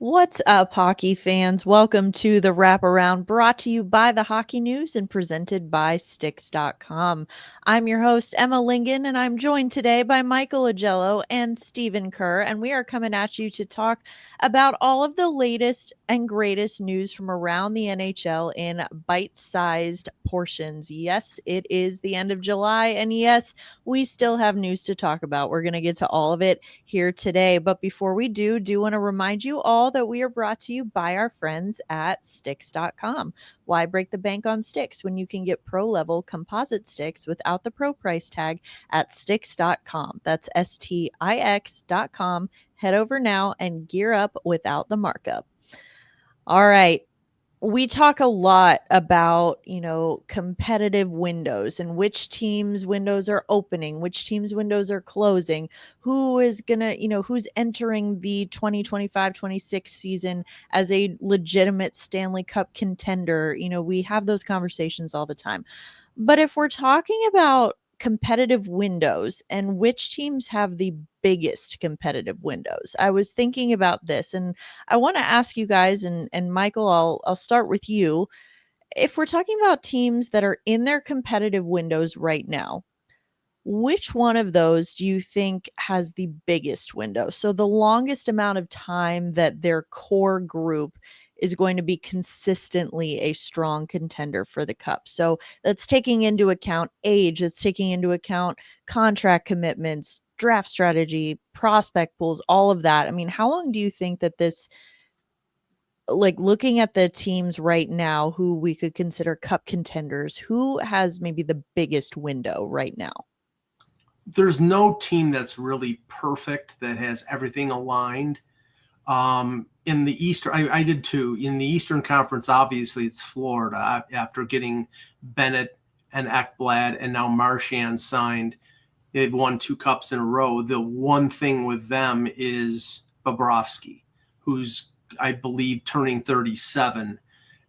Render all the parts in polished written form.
What's up, hockey fans? Welcome to the Wraparound, brought to you by the Hockey News and presented by Sticks.com. I'm your host, Emma Lingan, and I'm joined today by Michael Augello and Stephen Kerr, and we are coming at you to talk about all of the latest and greatest news from around the NHL in bite-sized portions. Yes, it is the end of July, and yes, we still have news to talk about. We're going to get to all of it here today. But before we do want to remind you all that we are brought to you by our friends at Sticks.com. Why break the bank on sticks when you can get pro level composite sticks without the pro price tag at Sticks.com? That's STIX.com. Head over now and gear up without the markup. All right, we talk a lot about, competitive windows and which teams' windows are opening, which teams' windows are closing, who is going to, who's entering the 2025-26 season as a legitimate Stanley Cup contender. We have those conversations all the time. But if we're talking about competitive windows and which teams have the biggest competitive windows, I was thinking about this, and I want to ask you guys, and Michael, I'll start with you. If we're talking about teams that are in their competitive windows right now, which one of those do you think has the biggest window? So the longest amount of time that their core group is going to be consistently a strong contender for the cup. So that's taking into account age, it's taking into account contract commitments, draft strategy, prospect pools, all of that. I mean, how long do you think that this, like, looking at the teams right now who we could consider cup contenders, who has maybe the biggest window right now? There's no team that's really perfect that has everything aligned. In the Eastern, I did too. In the Eastern Conference, obviously it's Florida after getting Bennett and Ekblad and now Marchand signed. They've won 2 cups in a row. The one thing with them is Bobrovsky, who's, I believe, turning 37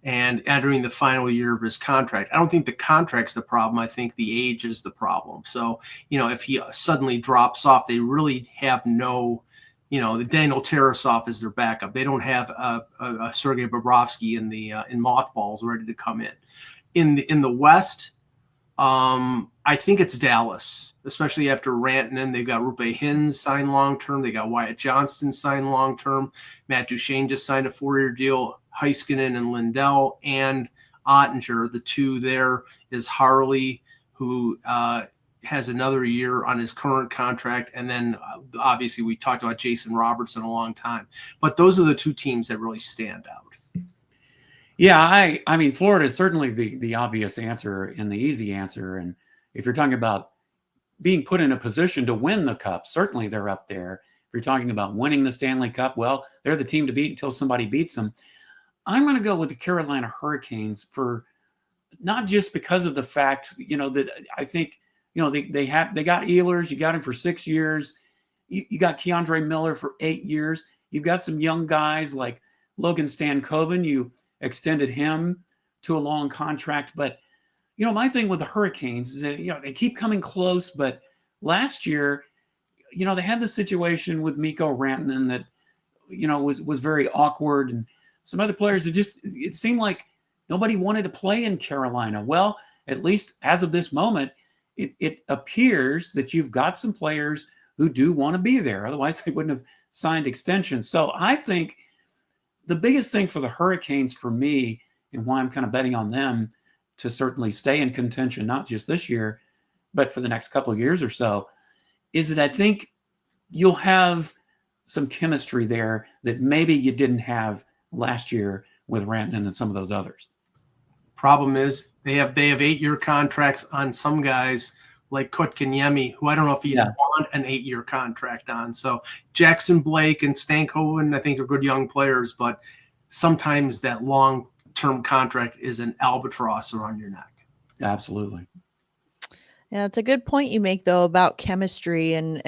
and entering the final year of his contract. I don't think the contract's the problem. I think the age is the problem. So, if he suddenly drops off, they really have no, the Daniel Tarasov is their backup. They don't have a Sergei Bobrovsky in mothballs ready to come in the West. I think it's Dallas, especially after Rantanen. They've got Rupe Hintz signed long-term. They got Wyatt Johnston signed long-term. Matt Duchene just signed a 4-year deal. Heiskanen and Lindell and Ottinger. The two there is Harley, who has another year on his current contract. And then obviously we talked about Jason Robertson a long time. But those are the two teams that really stand out. Yeah, I mean, Florida is certainly the obvious answer and the easy answer. And if you're talking about being put in a position to win the cup, certainly they're up there. If you're talking about winning the Stanley Cup, well, they're the team to beat until somebody beats them. I'm going to go with the Carolina Hurricanes for not just because of the fact, that I think, they got Ehlers, you got him for 6 years. You got Keandre Miller for 8 years. You've got some young guys like Logan Stankoven. You extended him to a long contract. But, my thing with the Hurricanes is that, they keep coming close. But last year, they had the situation with Mikko Rantanen that, was very awkward. And some other players, it seemed like nobody wanted to play in Carolina. Well, at least as of this moment, it appears that you've got some players who do want to be there. Otherwise, they wouldn't have signed extensions. So I think the biggest thing for the Hurricanes for me, and why I'm kind of betting on them to certainly stay in contention, not just this year, but for the next couple of years or so, is that I think you'll have some chemistry there that maybe you didn't have last year with Rantanen and some of those others. Problem is they have 8-year contracts on some guys like Kotkaniemi, who I don't know if he'd want an 8-year contract on. So Jackson Blake and Stankoven, I think, are good young players, but sometimes that long-term contract is an albatross around your neck. Absolutely. Yeah, it's a good point you make, though, about chemistry and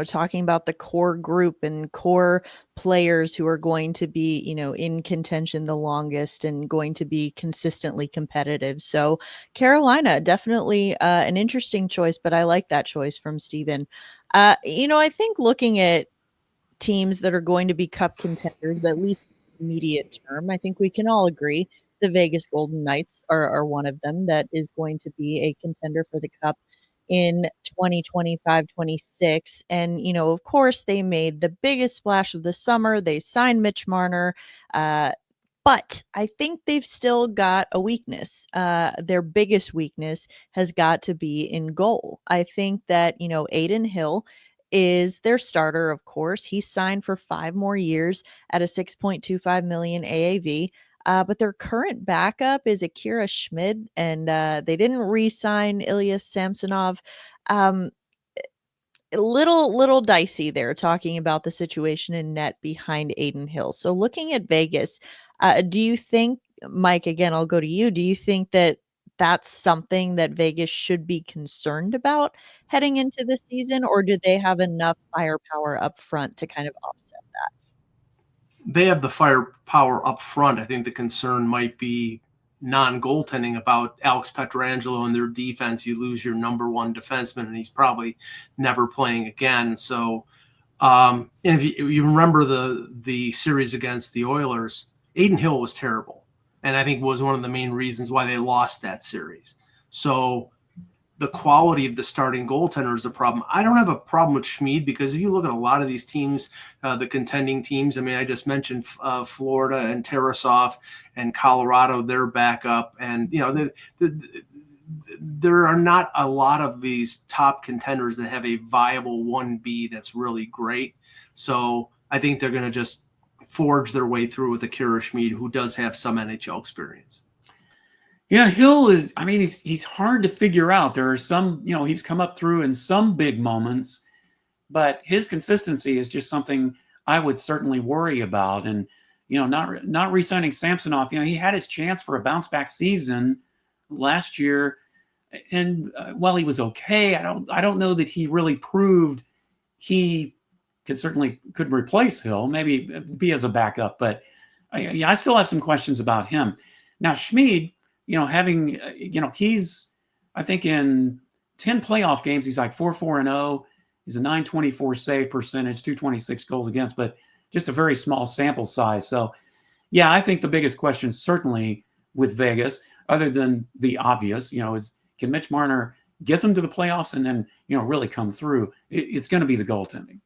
talking about the core group and core players who are going to be, in contention the longest and going to be consistently competitive. So Carolina, definitely an interesting choice, but I like that choice from Steven. I think looking at teams that are going to be cup contenders, at least immediate term. I think we can all agree the Vegas Golden Knights are one of them that is going to be a contender for the cup in 2025-26. And, of course, they made the biggest splash of the summer. They signed Mitch Marner. But I think they've still got a weakness. Their biggest weakness has got to be in goal. I think that, Aiden Hill is their starter, of course. He's signed for 5 more years at a 6.25 million AAV. But their current backup is Akira Schmid, and they didn't re-sign Ilya Samsonov. Little dicey there, talking about the situation in net behind Aiden Hill. So looking at Vegas, do you think, Mike, again, I'll go to you. Do you think that that's something that Vegas should be concerned about heading into the season, or do they have enough firepower up front to kind of offset that? They have the firepower up front. I think the concern might be non-goaltending about Alex Pietrangelo and their defense. You lose your number one defenseman, and he's probably never playing again. So, and if you remember the series against the Oilers, Aiden Hill was terrible, and I think was one of the main reasons why they lost that series. So the quality of the starting goaltender is a problem. I don't have a problem with Schmid, because if you look at a lot of these teams, the contending teams, I mean, I just mentioned Florida and Tarasov and Colorado, their backup. And, there are not a lot of these top contenders that have a viable 1B that's really great. So I think they're going to just forge their way through with Akira Schmid, who does have some NHL experience. Yeah, Hill is, I mean, he's hard to figure out. There are some, he's come up through in some big moments, but his consistency is just something I would certainly worry about. And, not re-signing Samsonov, he had his chance for a bounce back season last year. And while he was okay, I don't know that he really proved he could replace Hill, maybe be as a backup, but I still have some questions about him. Now, Schmid, he's, I think in 10 playoff games, he's like 4-4-0. He's a .924 save percentage, 226 goals against, but just a very small sample size. So, yeah, I think the biggest question certainly with Vegas, other than the obvious, is can Mitch Marner get them to the playoffs and then, really come through? It's going to be the goaltending.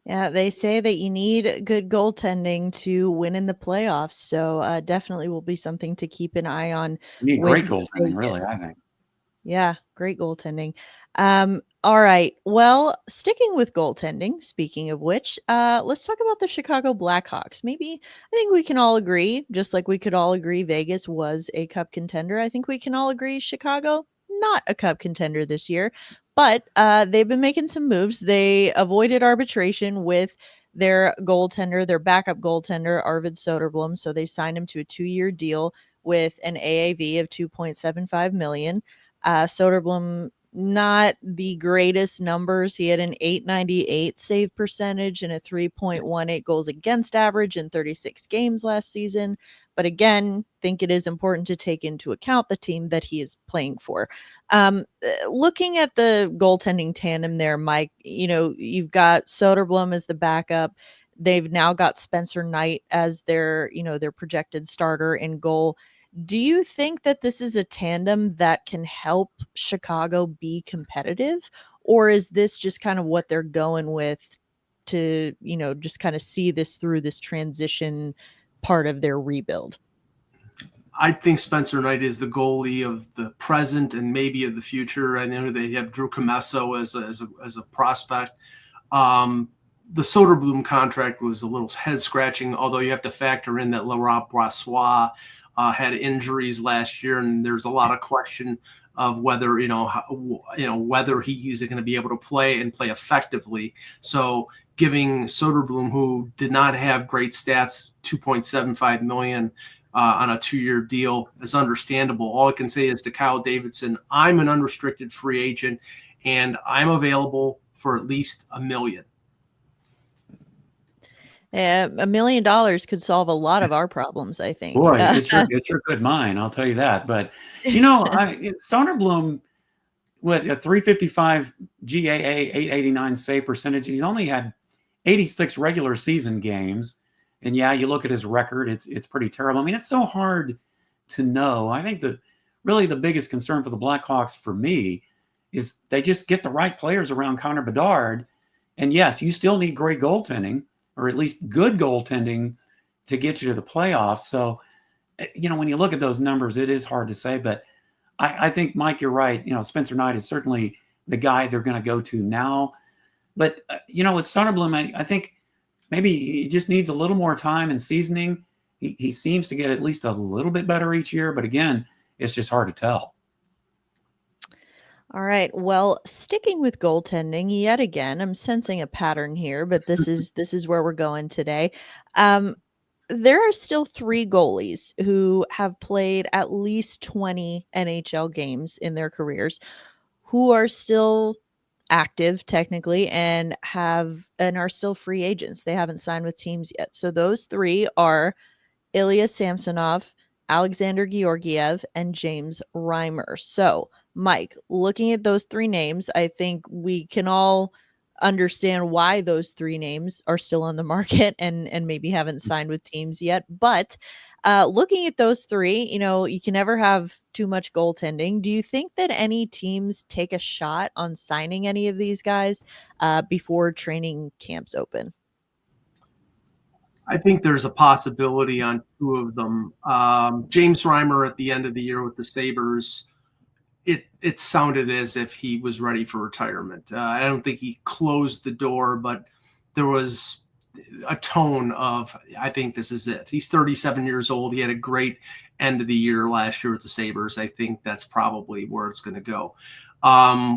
Yeah, they say that you need good goaltending to win in the playoffs. So definitely will be something to keep an eye on. You need with great goaltending, really, I think. Yeah, great goaltending. All right. Well, sticking with goaltending, speaking of which, let's talk about the Chicago Blackhawks. Maybe I think we can all agree, just like we could all agree Vegas was a cup contender. I think we can all agree Chicago, not a cup contender this year. But they've been making some moves. They avoided arbitration with their goaltender, their backup goaltender, Arvid Soderblom. So they signed him to a 2-year deal with an AAV of $2.75 million. Soderblom, not the greatest numbers. He had an .898 save percentage and a 3.18 goals against average in 36 games last season. But again, think it is important to take into account the team that he is playing for. Looking at the goaltending tandem there, Mike, you've got Soderblom as the backup. They've now got Spencer Knight as their projected starter in goal. Do you think that this is a tandem that can help Chicago be competitive, or is this just kind of what they're going with to, just kind of see this through this transition part of their rebuild? I think Spencer Knight is the goalie of the present and maybe of the future. I know they have Drew Comesso as a prospect. The Soderblom contract was a little head scratching, although you have to factor in that Laurent Brossoit had injuries last year, and there's a lot of question of whether whether he's going to be able to play and play effectively. So giving Soderblom, who did not have great stats, $2.75 million on a 2-year deal is understandable. All I can say is to Kyle Davidson, I'm an unrestricted free agent, and I'm available for at least $1 million. $1 million could solve a lot of our problems, I think. Boy, it sure could mine, I'll tell you that. But, Soderblom, a 355 GAA, 889 save percentage. He's only had 86 regular season games. And yeah, you look at his record, it's pretty terrible. I mean, it's so hard to know. I think that really the biggest concern for the Blackhawks for me is they just get the right players around Connor Bedard. And yes, you still need great goaltending, or at least good goaltending, to get you to the playoffs. So, when you look at those numbers, it is hard to say. But I think, Mike, you're right. Spencer Knight is certainly the guy they're going to go to now. But, with Soderblom, I think maybe he just needs a little more time and seasoning. He seems to get at least a little bit better each year. But again, it's just hard to tell. All right. Well, sticking with goaltending yet again, I'm sensing a pattern here, but this is where we're going today. There are still 3 goalies who have played at least 20 NHL games in their careers who are still active technically and are still free agents. They haven't signed with teams yet. So those 3 are Ilya Samsonov, Alexander Georgiev, and James Reimer. So, Mike, looking at those 3 names, I think we can all understand why those 3 names are still on the market and maybe haven't signed with teams yet. But looking at those 3, you can never have too much goaltending. Do you think that any teams take a shot on signing any of these guys before training camps open? I think there's a possibility on 2 of them. James Reimer at the end of the year with the Sabres, it sounded as if he was ready for retirement. I don't think he closed the door, but there was a tone of, I think this is it. He's 37 years old. He had a great end of the year last year with the Sabres. I think that's probably where it's going to go.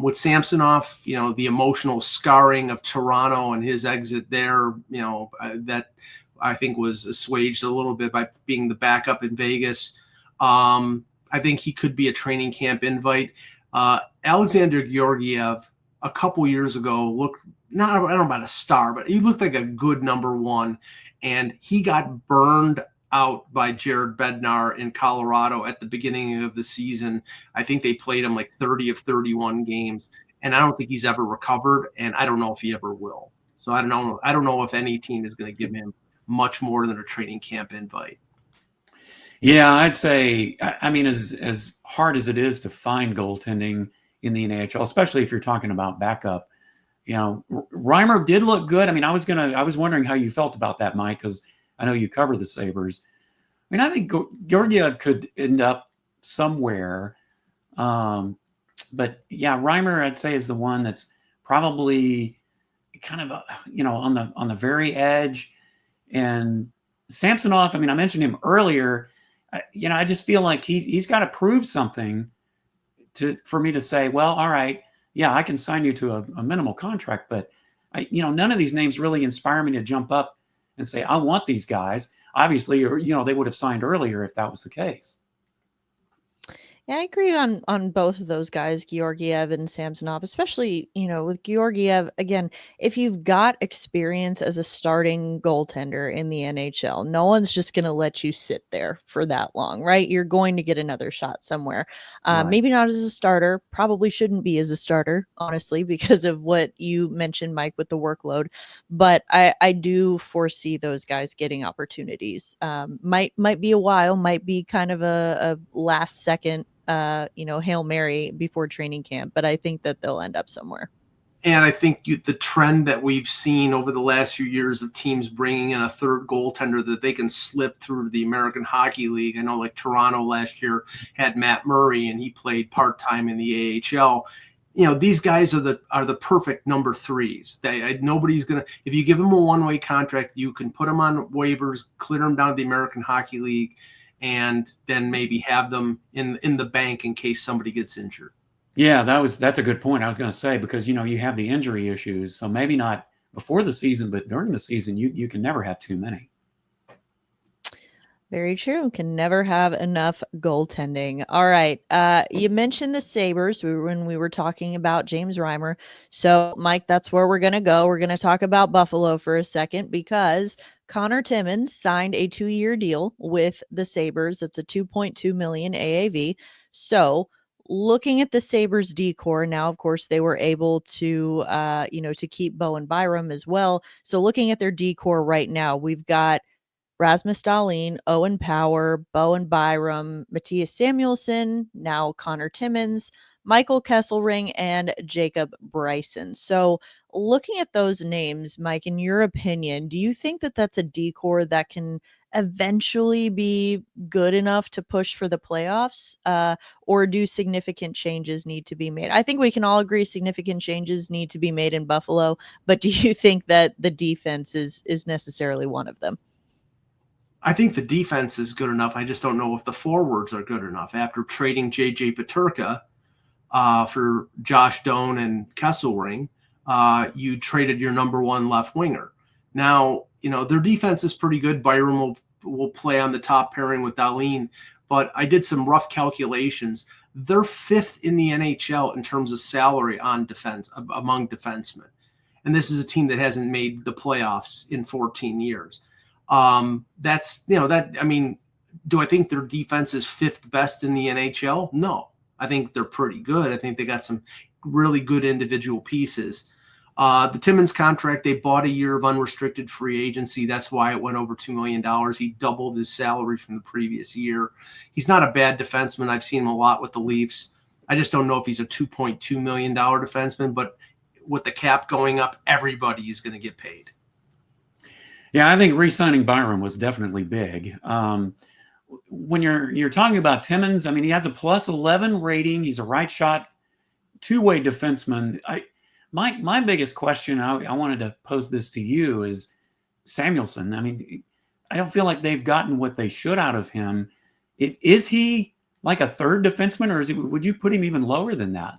With Samsonov, the emotional scarring of Toronto and his exit there, that I think was assuaged a little bit by being the backup in Vegas. I think he could be a training camp invite. Alexander Georgiev a couple years ago looked, I don't know about a star, but he looked like a good number 1. And he got burned out by Jared Bednar in Colorado at the beginning of the season. I think they played him like 30 of 31 games. And I don't think he's ever recovered. And I don't know if he ever will. So I don't know if any team is going to give him much more than a training camp invite. Yeah, I'd say, I mean, as hard as it is to find goaltending in the NHL, especially if you're talking about backup, Reimer did look good. I mean, I was wondering how you felt about that, Mike, because I know you cover the Sabres. I mean, I think Georgiev could end up somewhere. But yeah, Reimer, I'd say, is the one that's probably kind of, on the very edge. And Samsonov, I mean, I mentioned him earlier. I just feel like he's got to prove something for me to say, well, all right, yeah, I can sign you to a minimal contract, but none of these names really inspire me to jump up and say, I want these guys. Obviously, or they would have signed earlier if that was the case. Yeah, I agree on both of those guys, Georgiev and Samsonov, especially, with Georgiev, again, if you've got experience as a starting goaltender in the NHL, no one's just going to let you sit there for that long, right? You're going to get another shot somewhere. Right. Maybe not as a starter, probably shouldn't be as a starter, honestly, because of what you mentioned, Mike, with the workload. But I do foresee those guys getting opportunities. Might be a while, might be kind of a last second Hail Mary before training camp, but I think that they'll end up somewhere. And I think the trend that we've seen over the last few years of teams bringing in a third goaltender that they can slip through the American Hockey League. I know, like Toronto last year had Matt Murray, and he played part-time in the AHL. These guys are the perfect number 3s. Nobody's going to, if you give them a one-way contract, you can put them on waivers, clear them down to the American Hockey League, and then maybe have them in the bank in case somebody gets injured. Yeah, that's a good point. I was going to say, because you have the injury issues, so maybe not before the season, but during the season, you can never have too many. Very true. Can never have enough goaltending. All right. You mentioned the Sabres when we were talking about James Reimer. So, Mike, that's where we're going to go. We're going to talk about Buffalo for a second because Connor Timmins signed a 2-year deal with the Sabres. It's a $2.2 million AAV. So, looking at the Sabres decor now, of course, they were able to, to keep Bowen Byram as well. So looking at their decor right now, we've got Rasmus Dahlin, Owen Power, Bowen Byram, Matthias Samuelsson, now Connor Timmins, Michael Kesselring, and Jacob Bryson. So, looking at those names, Mike, in your opinion, do you think that that's a decor that can eventually be good enough to push for the playoffs? Or do significant changes need to be made? I think we can all agree significant changes need to be made in Buffalo, but do you think that the defense is necessarily one of them? I think the defense is good enough. I just don't know if the forwards are good enough. After trading J.J. Peterka for Josh Doan and Kesselring, you traded your number one left winger. Now, their defense is pretty good. Byram will play on the top pairing with Dahlin, but I did some rough calculations. They're fifth in the NHL in terms of salary on defense among defensemen. And this is a team that hasn't made the playoffs in 14 years. Do I think their defense is fifth best in the NHL? No, I think they're pretty good. I think they got some really good individual pieces. The Timmins contract, they bought a year of unrestricted free agency. That's why it went over $2 million. He doubled his salary from the previous year. He's not a bad defenseman. I've seen him a lot with the Leafs. I just don't know if he's a $2.2 million defenseman, but with the cap going up, everybody is going to get paid. Yeah, I think re-signing Byram was definitely big. When you're talking about Timmins, I mean, he has a plus 11 rating. He's a right shot, two-way defenseman. My biggest question, I wanted to pose this to you, is Samuelsson. I mean, I don't feel like they've gotten what they should out of him. Is he like a third defenseman, or would you put him even lower than that?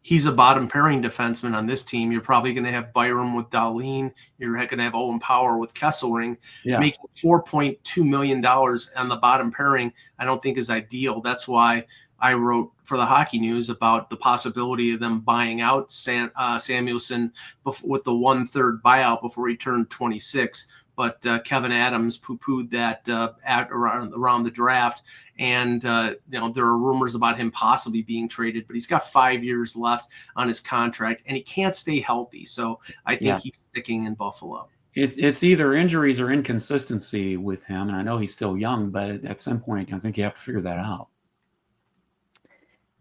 He's a bottom pairing defenseman on this team. You're probably going to have Byram with Dahlin. You're going to have Owen Power with Kesselring. Yeah. Making $4.2 million on the bottom pairing, I don't think is ideal. That's why I wrote for the Hockey News about the possibility of them buying out Samuelsson with the 1/3 buyout before he turned 26. But Kevin Adams poo-pooed that around the draft. And, there are rumors about him possibly being traded, but he's got 5 years left on his contract, and he can't stay healthy. So I think he's sticking in Buffalo. It's either injuries or inconsistency with him. And I know he's still young, but at some point, I think you have to figure that out.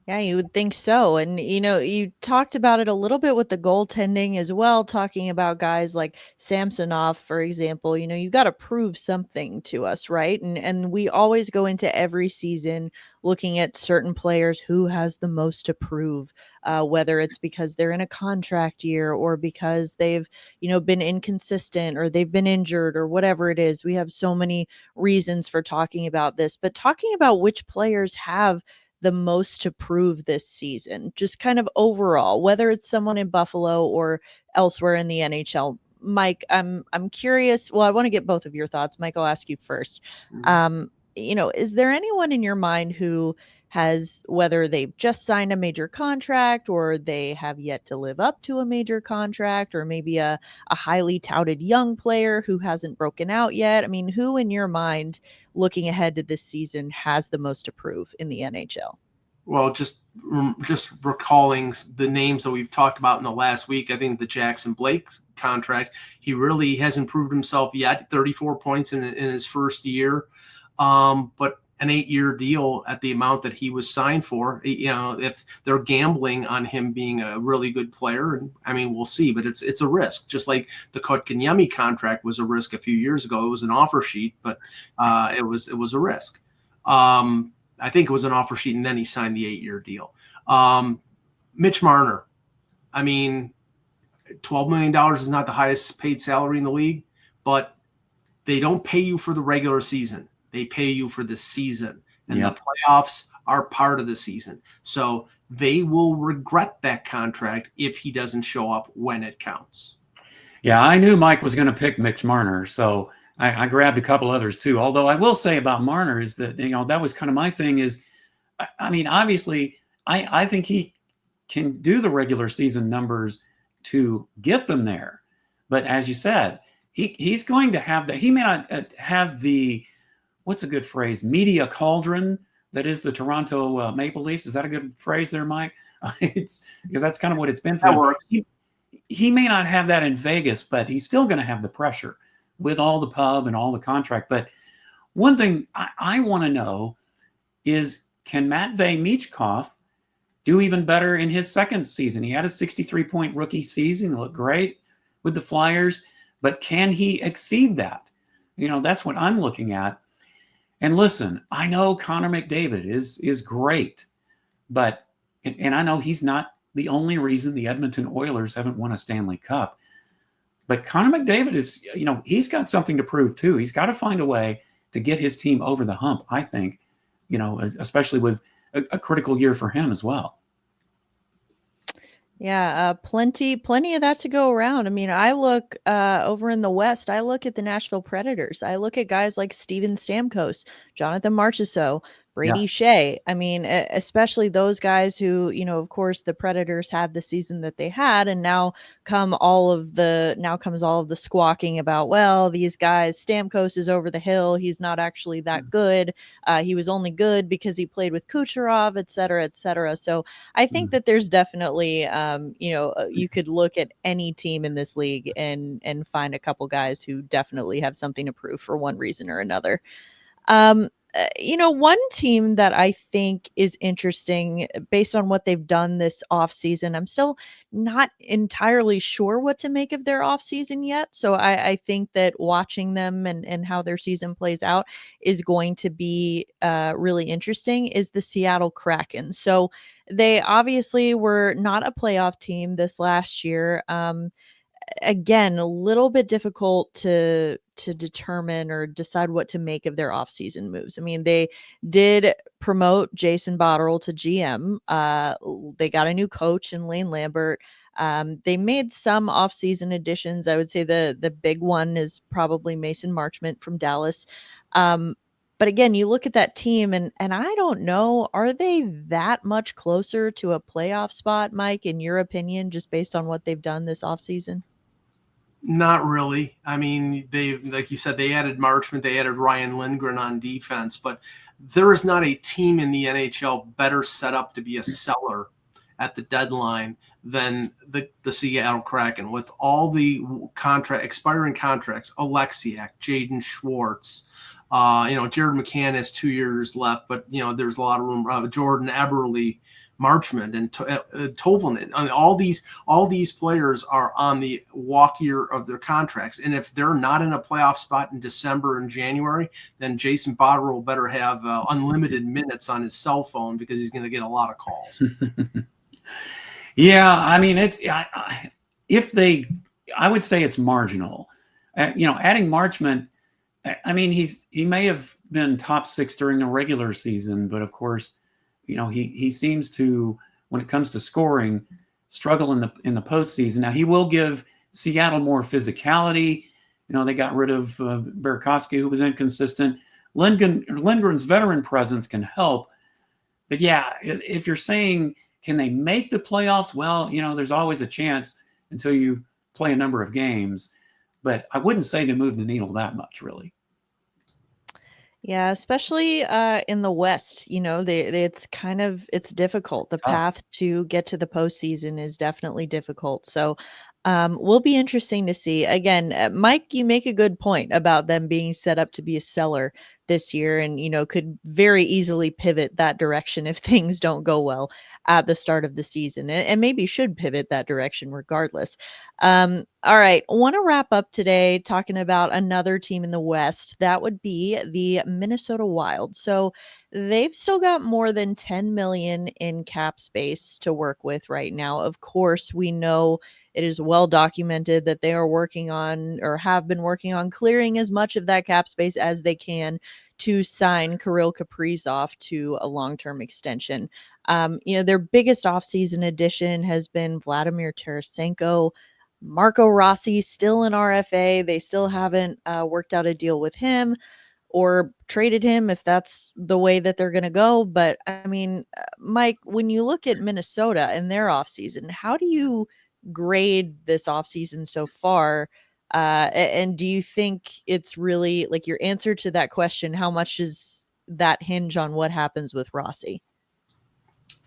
Yeah, you would think so. And, you talked about it a little bit with the goaltending as well, talking about guys like Samsonov, for example. You got to prove something to us, right? And we always go into every season looking at certain players who has the most to prove, whether it's because they're in a contract year or because they've, been inconsistent or they've been injured or whatever it is. We have so many reasons for talking about this, but talking about which players have the most to prove this season, just kind of overall, whether it's someone in Buffalo or elsewhere in the NHL. Mike, I'm curious. Well, I want to get both of your thoughts. Mike, I'll ask you first. Is there anyone in your mind who has, whether they've just signed a major contract or they have yet to live up to a major contract, or maybe a highly touted young player who hasn't broken out yet? I mean, who in your mind, looking ahead to this season, has the most to prove in the NHL? Well, just recalling the names that we've talked about in the last week, I think the Jackson Blake contract, he really hasn't proved himself yet. 34 points in his first year, but an 8-year deal at the amount that he was signed for. If they're gambling on him being a really good player, I mean, we'll see, but it's a risk. Just like the Kotkaniemi contract was a risk a few years ago. It was an offer sheet, but it was a risk. I think it was an offer sheet, and then he signed the 8-year deal. Mitch Marner, I mean, $12 million is not the highest paid salary in the league, but they don't pay you for the regular season. They pay you for the season, and the playoffs are part of the season. So they will regret that contract if he doesn't show up when it counts. Yeah, I knew Mike was going to pick Mitch Marner, so I grabbed a couple others too. Although I will say about Marner is that, that was kind of my thing is, I mean, obviously, I think he can do the regular season numbers to get them there. But as you said, he's going to have that. He may not have the, what's a good phrase, media cauldron that is the Toronto Maple Leafs. Is that a good phrase there, Mike? It's because that's kind of what it's been for That him. works. He may not have that in Vegas, but he's still going to have the pressure with all the pub and all the contract. But one thing I want to know is, can Matvei Michkov do even better in his second season? He had a 63-point rookie season. He looked great with the Flyers, but can he exceed that? That's what I'm looking at. And listen, I know Connor McDavid is great, but and I know he's not the only reason the Edmonton Oilers haven't won a Stanley Cup. But Connor McDavid is, he's got something to prove too. He's got to find a way to get his team over the hump, I think, especially with a critical year for him as well. Yeah, plenty of that to go around. I mean, I look over in the West, I look at the Nashville Predators. I look at guys like Steven Stamkos, Jonathan Marchessault, Yeah. Brady Shea. I mean, especially those guys who, of course, the Predators had the season that they had, and now comes all of the squawking about, well, these guys, Stamkos is over the hill. He's not actually that good. He was only good because he played with Kucherov, et cetera, et cetera. So I think that there's definitely, you could look at any team in this league and find a couple guys who definitely have something to prove for one reason or another. One team that I think is interesting based on what they've done this offseason, I'm still not entirely sure what to make of their offseason yet. So I think that watching them and how their season plays out is going to be really interesting, is the Seattle Kraken. So they obviously were not a playoff team this last year. Again, a little bit difficult to determine or decide what to make of their offseason moves. I mean, they did promote Jason Botterill to GM. They got a new coach in Lane Lambert. They made some offseason additions. I would say the big one is probably Mason Marchment from Dallas. But again, you look at that team and I don't know, are they that much closer to a playoff spot, Mike, in your opinion, just based on what they've done this offseason? Not really. I mean, like you said, they added Marchment, they added Ryan Lindgren on defense, but there is not a team in the NHL better set up to be a seller at the deadline than the Seattle Kraken, with all the expiring contracts: Alexiak, Jaden Schwartz. Jared McCann has 2 years left, but there's a lot of room. Jordan Eberle, Marchment, and Tovlin. I mean, all these players are on the walk year of their contracts, and if they're not in a playoff spot in December and January, then Jason Botterill better have unlimited minutes on his cell phone, because he's going to get a lot of calls. Yeah, I mean, I would say it's marginal. Adding Marchment, I mean, he may have been top 6 during the regular season, but of course, he seems to, when it comes to scoring, struggle in the postseason. Now, he will give Seattle more physicality. They got rid of Burakovsky, who was inconsistent. Lindgren's veteran presence can help. But yeah, if you're saying, can they make the playoffs? Well, there's always a chance until you play a number of games. But I wouldn't say they move the needle that much, really. Yeah, especially in the West, it's difficult. The path to get to the postseason is definitely difficult. So will be interesting to see. Again, Mike, you make a good point about them being set up to be a seller this year, and could very easily pivot that direction if things don't go well at the start of the season, and maybe should pivot that direction regardless. All right, want to wrap up today talking about another team in the West. That would be the Minnesota Wild. So they've still got more than 10 million in cap space to work with right now. Of course, we know it is well documented that they are working on, or have been working on, clearing as much of that cap space as they can to sign Kirill Kaprizov to a long-term extension. Their biggest offseason addition has been Vladimir Tarasenko. Marco Rossi still in RFA. They still haven't worked out a deal with him or traded him, if that's the way that they're going to go. But I mean, Mike, when you look at Minnesota and their offseason, how do you grade this offseason so far? And do you think it's really, like, your answer to that question, how much is that hinge on what happens with Rossi?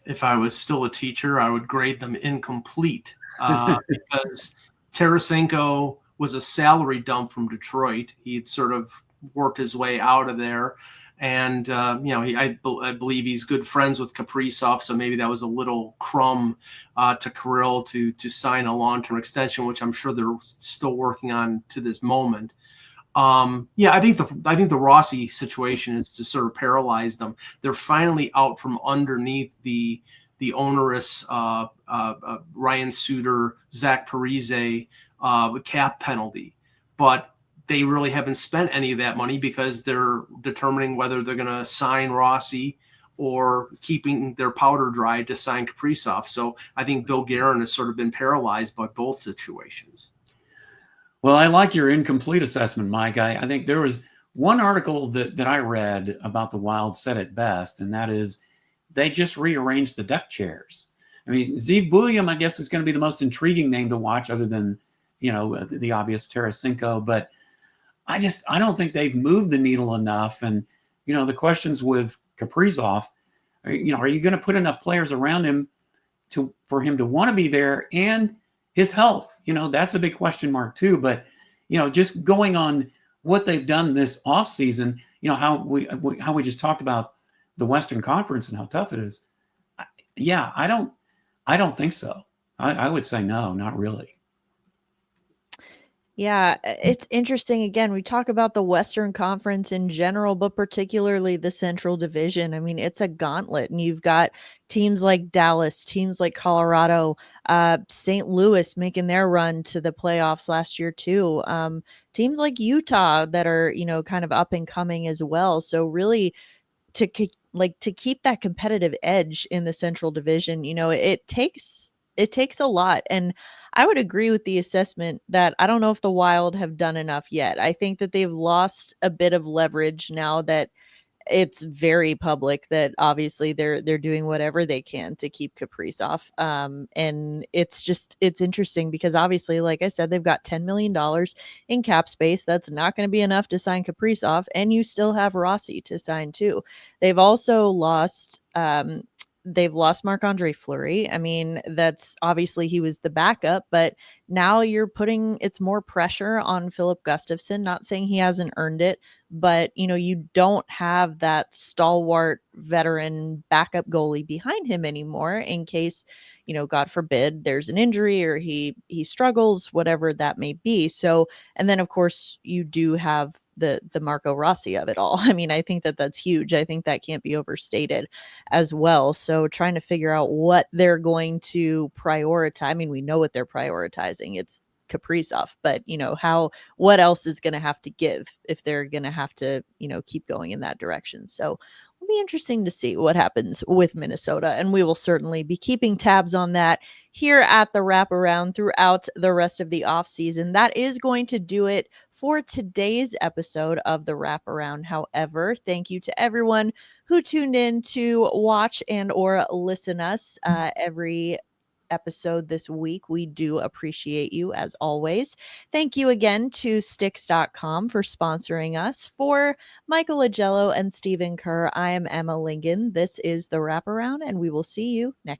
If I was still a teacher, I would grade them incomplete because Tarasenko was a salary dump from Detroit. He'd sort of worked his way out of there. And, I believe he's good friends with Kaprizov. So maybe that was a little crumb to Kirill to sign a long-term extension, which I'm sure they're still working on to this moment. I think the Rossi situation is to sort of paralyze them. They're finally out from underneath the onerous Ryan Suter, Zach Parise cap penalty, but they really haven't spent any of that money because they're determining whether they're going to sign Rossi or keeping their powder dry to sign Kaprizov. So I think Bill Guerin has sort of been paralyzed by both situations. Well, I like your incomplete assessment, Mike. I think there was one article that I read about the Wild said it best, and that is they just rearranged the deck chairs. I mean, Zeev Buium, I guess, is going to be the most intriguing name to watch other than, the obvious Tarasenko. But I don't think they've moved the needle enough. And, the questions with Kaprizov, are you going to put enough players around him for him to want to be there, and his health, that's a big question mark too. But, just going on what they've done this offseason, how we just talked about the Western Conference and how tough it is. Yeah, I don't think so. I would say no, not really. Yeah, it's interesting. Again, we talk about the Western Conference in general, but particularly the Central Division. I mean, it's a gauntlet, and you've got teams like Dallas, teams like Colorado, St. Louis making their run to the playoffs last year too. Teams like Utah that are, kind of up and coming as well. So really, to keep that competitive edge in the Central Division, it takes a lot. And I would agree with the assessment that I don't know if the Wild have done enough yet. I think that they've lost a bit of leverage now that it's very public that obviously they're doing whatever they can to keep Kaprizov. And it's interesting because obviously, like I said, they've got $10 million in cap space. That's not going to be enough to sign Kaprizov, and you still have Rossi to sign too. They've also lost they've lost Marc-Andre Fleury. I mean, that's obviously he was the backup, but now it's more pressure on Philip Gustafson. Not saying he hasn't earned it, but you don't have that stalwart veteran backup goalie behind him anymore in case, God forbid there's an injury or he struggles, whatever that may be. So, and then of course you do have the Marco Rossi of it all. I mean, I think that that's huge. I think that can't be overstated as well. So trying to figure out what they're going to prioritize. I mean, we know what they're prioritizing. It's Kaprizov, but what else is going to have to give if they're going to have to, keep going in that direction. So it'll be interesting to see what happens with Minnesota. And we will certainly be keeping tabs on that here at the Wraparound throughout the rest of the offseason. That is going to do it for today's episode of the Wraparound. However, thank you to everyone who tuned in to watch and or listen us every episode this week. We do appreciate you as always. Thank you again to Stix.com for sponsoring us. For Michael Augello and Stephen Kerr, I am Emma Lingan. This is the Wraparound, and we will see you next